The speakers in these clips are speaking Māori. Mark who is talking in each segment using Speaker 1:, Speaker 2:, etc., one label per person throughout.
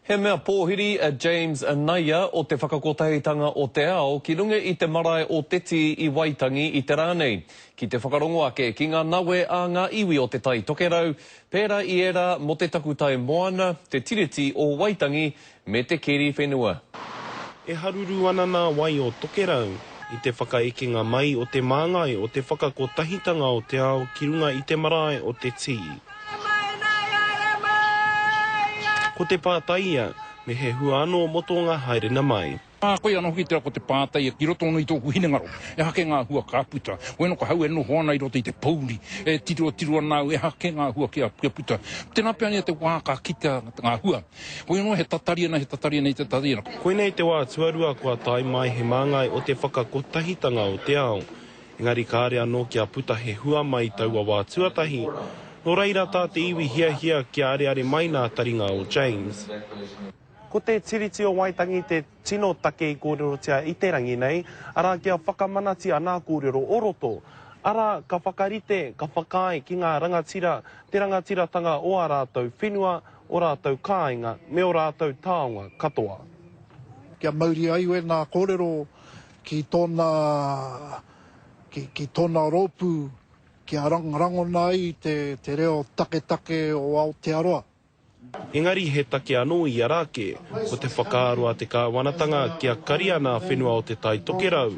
Speaker 1: He mea pōhiri a James Naia o te whakakotahitanga o te ao ki runga I te marae o Teti I Waitangi I te rānei. Ki te whakarongo ake ki ngā nawe a ngā iwi o te tai tokerau, pēra I era mo te takutai moana, te tiriti o Waitangi me te keri whenua.
Speaker 2: E haruru ana nā wai o tokerau I te whakaekenga mai o te māngai o te whakakotahitanga o te ao ki runga I te marae o te ti. Ko te pātaia, me he hua anō moto ngā haere mai.
Speaker 3: Koe anō ki te ko te pātaia, ki roto i tōku hinengaro, e hake ngā hua ka puta. Oe no ka hau e no hoana I roto I te pouri, e tiro nāu, e hake ngā hua kia puta. Tēnā pēr te wā ka kita ngā hua. Oe no he tatariana I te tatariana.
Speaker 2: Koe nei te wā tuarua kua tai mai he māngai o te whakakotahitanga o te ao. Engari ka are anō kia puta he hua mai taua wā tuatahi. No reira tā te iwi hia kia are mai nā taringa o James. Ko te tiriti o Waitangi te tino take I kōrerotia I te rangi nei, ara kia whakamanati a nā kōrero oroto. Ara ka whakarite, ka whakae ki ngā rangatira, te rangatiratanga o a rātou whenua, o rātou kāinga, me o rātou tāonga katoa.
Speaker 4: Kia mauri aiwe nā kōrero ki tōna ropu, kia rango nai te reo take o Aotearoa.
Speaker 2: Engari he take anō I arake, ko te whakaaroa te kāwanatanga kia kari ana whenua o te tai tokerau.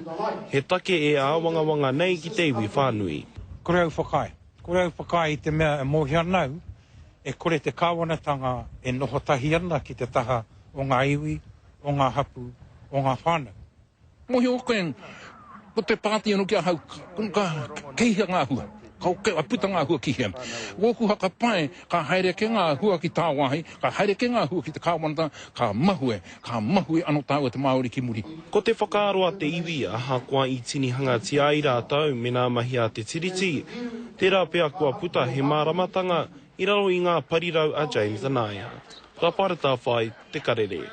Speaker 2: He take e āwangawanga nei ki te iwi whānui.
Speaker 5: Kore au whakae I te mea e mōhia nau, e kore te kāwanatanga e noho tahi ana ki te taha o ngā iwi, o ngā hapu, o ngā whānau.
Speaker 3: Mohi o koe, ko te pāti anu kia hau, ka keihia ngā hua. Ka puta ngā hua ki hea. Woku haka pai, ka haere ke ngā hua ki tā wahi, ka haere ke ngā hua ki te kāwanata, ka mahue ano tāua te Māori ki muri.
Speaker 2: Ko te whakaaroa te iwi, aha kua I tini hanga ti ai rātou me nā mahi a te tiriti. Tērā pēr kua puta he māramatanga, I raro I ngā parirau a James Naia. Ka parata whai, te karere.